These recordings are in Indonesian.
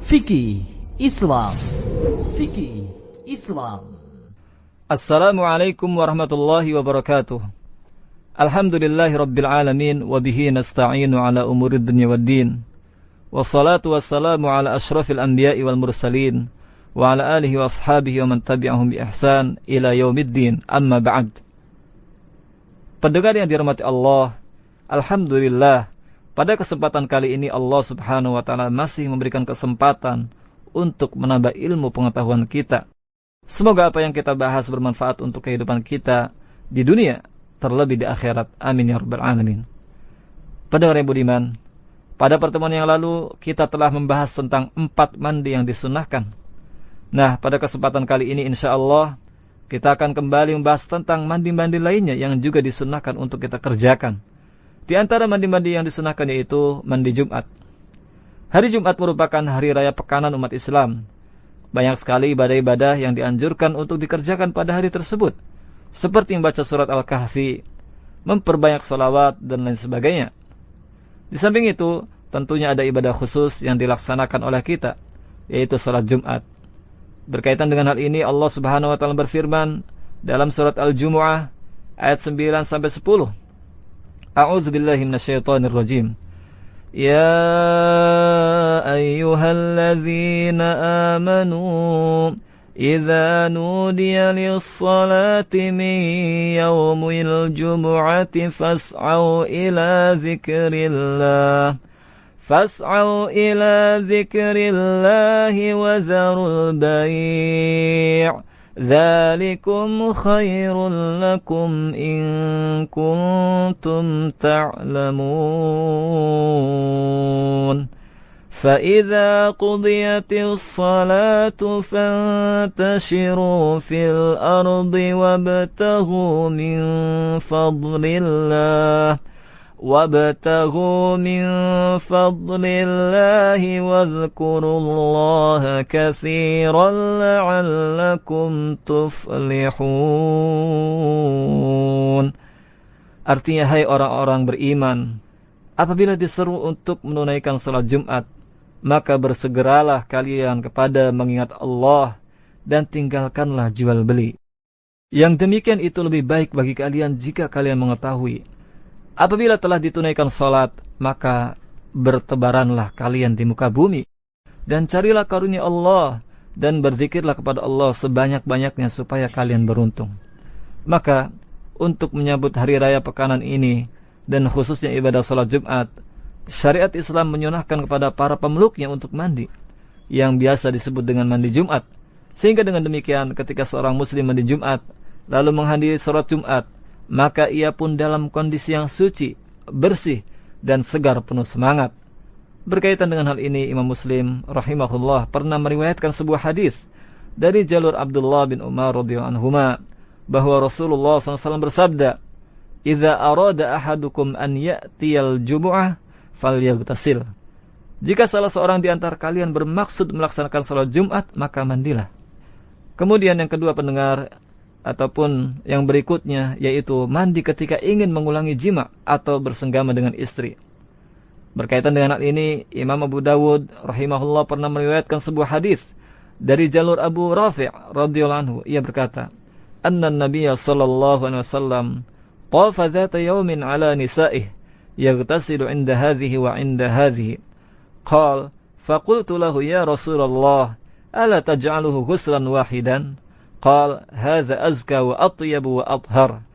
Fikih Islam. Fikih Islam. Assalamualaikum warahmatullahi wabarakatuh. Alhamdulillahi rabbil alamin. Wabihi nasta'inu ala umurid dunya waddin. Wassalatu wassalamu ala ashrafil anbiya'i wal mursalin. Wa ala alihi wa ashabihi wa man tabi'ahum bi ihsan ila yaumiddin. Amma ba'd. Pendengar yang dirahmati Allah, alhamdulillah, pada kesempatan kali ini Allah subhanahu wa ta'ala masih memberikan kesempatan untuk menambah ilmu pengetahuan kita. Semoga apa yang kita bahas bermanfaat untuk kehidupan kita di dunia, terlebih di akhirat. Amin ya rabbal alamin. Pendengar yang budiman, pada pertemuan yang lalu kita telah membahas tentang 4 mandi yang disunahkan. Nah, pada kesempatan kali ini insyaallah kita akan kembali membahas tentang mandi-mandi lainnya yang juga disunahkan untuk kita kerjakan. Di antara mandi-mandi yang disunahkan yaitu mandi Jumat. Hari Jumat merupakan hari raya pekanan umat Islam. Banyak sekali ibadah-ibadah yang dianjurkan untuk dikerjakan pada hari tersebut, seperti membaca surat Al-Kahfi, memperbanyak sholawat, dan lain sebagainya. Di samping itu, tentunya ada ibadah khusus yang dilaksanakan oleh kita, yaitu sholat Jumat. Berkaitan dengan hal ini, Allah subhanahu wa ta'ala berfirman dalam surat Al-Jumu'ah ayat 9-10. A'udzu billahi minasyaitonir rajim. Ya ayyuhalladzina amanu idza nudiya lis-salati min yaumil jumu'ati fas'au ila dzikrillah wa dzarul bai'. ذَلِكُمْ خَيْرٌ لَكُمْ إِن كُنتُمْ تَعْلَمُونَ فَإِذَا قُضِيَتِ الصَّلَاةُ فَانتَشِرُوا فِي الْأَرْضِ وَابْتَغُوا مِنْ فَضْلِ اللَّهِ واذكروا الله كثيرا لعلكم تفلحون. Artinya, hai orang-orang beriman, apabila diseru untuk menunaikan salat Jumat, maka bersegeralah kalian kepada mengingat Allah dan tinggalkanlah jual beli. Yang demikian itu lebih baik bagi kalian jika kalian mengetahui. Apabila telah ditunaikan salat, maka bertebaranlah kalian di muka bumi dan carilah karunia Allah dan berzikirlah kepada Allah sebanyak-banyaknya supaya kalian beruntung. Maka untuk menyambut hari raya pekanan ini dan khususnya ibadah salat Jumat, syariat Islam menyunahkan kepada para pemeluknya untuk mandi yang biasa disebut dengan mandi Jumat. Sehingga dengan demikian ketika seorang muslim mandi Jumat lalu menghadiri salat Jumat, maka ia pun dalam kondisi yang suci, bersih, dan segar penuh semangat. Berkaitan dengan hal ini, Imam Muslim rahimahullah pernah meriwayatkan sebuah hadis dari jalur Abdullah bin Umar radhiyallahu anhuma bahwa Rasulullah SAW bersabda, "Idza arada ahadukum an ya'tiyal jumu'ah falyabtasil." Jika salah seorang di antara kalian bermaksud melaksanakan salat Jumat, maka mandilah. Kemudian yang kedua pendengar, ataupun yang berikutnya, yaitu mandi ketika ingin mengulangi jima atau bersenggama dengan istri. Berkaitan dengan hal ini, Imam Abu Dawud rahimahullah pernah meriwayatkan sebuah hadis dari jalur Abu Rafi' radhiyallahu anhu. Ia berkata, "Anna an-nabiy sallallahu alaihi wasallam tafa dzata yawmin ala nisa'ih yaghtasilu 'inda hadhihi wa 'inda hadhihi. Qala faqultu lahu ya Rasulullah, ala taj'aluhu ghuslan wahidan?" Qal, hadza azka wa atyabu wa athhar.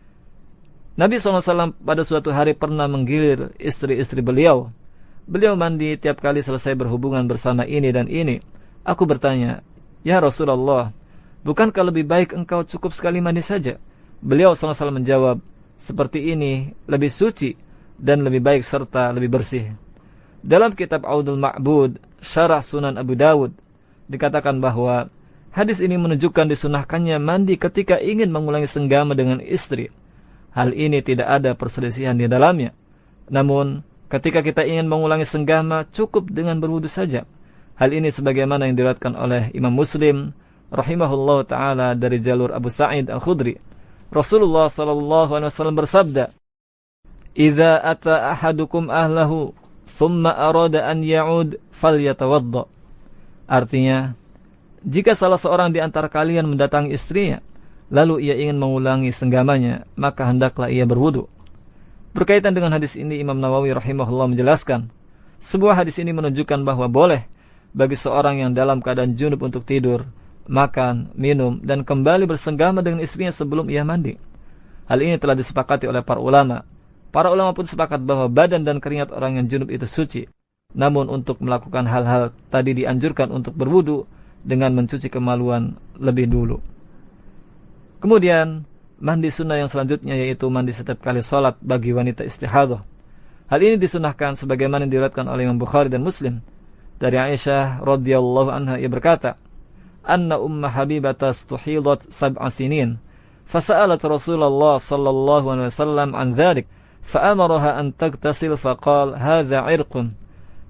Nabi SAW pada suatu hari pernah menggilir istri-istri beliau. Beliau mandi tiap kali selesai berhubungan bersama ini dan ini. Aku bertanya, ya Rasulullah, bukankah lebih baik engkau cukup sekali mandi saja? Beliau SAW menjawab, seperti ini lebih suci dan lebih baik serta lebih bersih. Dalam kitab Audul Ma'bud, Syarah Sunan Abu Dawud, dikatakan bahwa hadis ini menunjukkan disunahkannya mandi ketika ingin mengulangi senggama dengan istri. Hal ini tidak ada perselisihan di dalamnya. Namun, ketika kita ingin mengulangi senggama, cukup dengan berwudu saja. Hal ini sebagaimana yang diriwayatkan oleh Imam Muslim rahimahullah ta'ala dari jalur Abu Sa'id Al-Khudri. Rasulullah SAW bersabda, "Idza ata ahadukum ahlahu thumma arada an ya'ud falyatawadda." Artinya, jika salah seorang di antara kalian mendatangi istrinya, lalu ia ingin mengulangi senggamanya, maka hendaklah ia berwudu. Berkaitan dengan hadis ini, Imam Nawawi rahimahullah menjelaskan, sebuah hadis ini menunjukkan bahwa boleh bagi seorang yang dalam keadaan junub untuk tidur, makan, minum, dan kembali bersenggama dengan istrinya sebelum ia mandi. Hal ini telah disepakati oleh para ulama. Para ulama pun sepakat bahwa badan dan keringat orang yang junub itu suci. Namun untuk melakukan hal-hal tadi dianjurkan untuk berwudu dengan mencuci kemaluan lebih dulu. Kemudian, mandi sunnah yang selanjutnya yaitu mandi setiap kali sholat bagi wanita istihadhah. Hal ini disunahkan sebagaimana diriwayatkan oleh Imam Bukhari dan Muslim. Dari Aisyah radhiyallahu anha, ia berkata, "Anna Umma Habibah tuhidat 7 sinin. Fasa'alat Rasulullah sallallahu alaihi wasallam an dzalik, fa'amaraha an taghtasil faqala hadza 'irqun."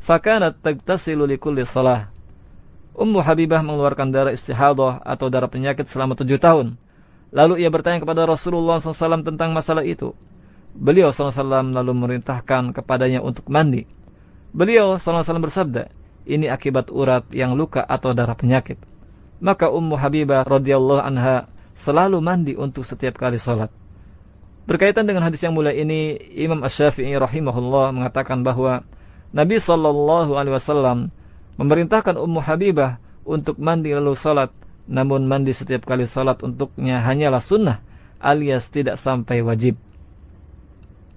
Fakanat taghtasilu likulli shalah. Ummu Habibah mengeluarkan darah istihadhah atau darah penyakit selama 7 tahun. Lalu ia bertanya kepada Rasulullah SAW tentang masalah itu. Beliau SAW lalu memerintahkan kepadanya untuk mandi. Beliau SAW bersabda, ini akibat urat yang luka atau darah penyakit. Maka Ummu Habibah radhiyallahu anha selalu mandi untuk setiap kali sholat. Berkaitan dengan hadis yang mulia ini, Imam Asy-Syafi'i rahimahullah mengatakan bahwa Nabi SAW memerintahkan Ummu Habibah untuk mandi lalu sholat, namun mandi setiap kali sholat untuknya hanyalah sunnah alias tidak sampai wajib.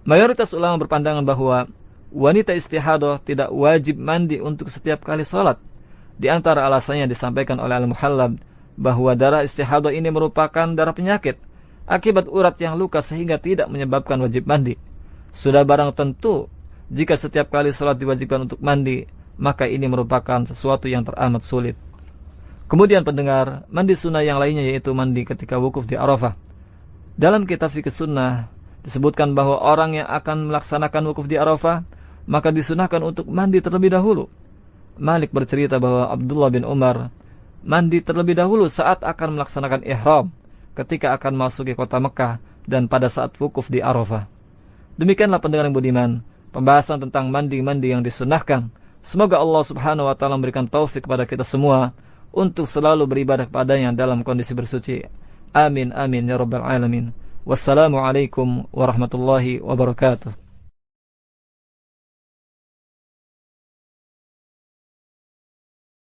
Mayoritas ulama berpandangan bahwa wanita istihadhah tidak wajib mandi untuk setiap kali sholat. Di antara alasannya disampaikan oleh Al-Muhallab bahwa darah istihadhah ini merupakan darah penyakit akibat urat yang luka sehingga tidak menyebabkan wajib mandi. Sudah barang tentu jika setiap kali sholat diwajibkan untuk mandi, maka ini merupakan sesuatu yang teramat sulit. Kemudian pendengar, mandi sunnah yang lainnya yaitu mandi ketika wukuf di Arafah. Dalam kitab fikih sunnah disebutkan bahwa orang yang akan melaksanakan wukuf di Arafah, maka disunahkan untuk mandi terlebih dahulu. Malik bercerita bahwa Abdullah bin Umar mandi terlebih dahulu saat akan melaksanakan ihram ketika akan masuk ke kota Mekah dan pada saat wukuf di Arafah. Demikianlah pendengar yang budiman, pembahasan tentang mandi-mandi yang disunahkan. Semoga Allah Subhanahu wa taala memberikan taufik kepada kita semua untuk selalu beribadah kepadanya dalam kondisi bersuci. Amin amin ya rabbal alamin. Wassalamualaikum warahmatullahi wabarakatuh.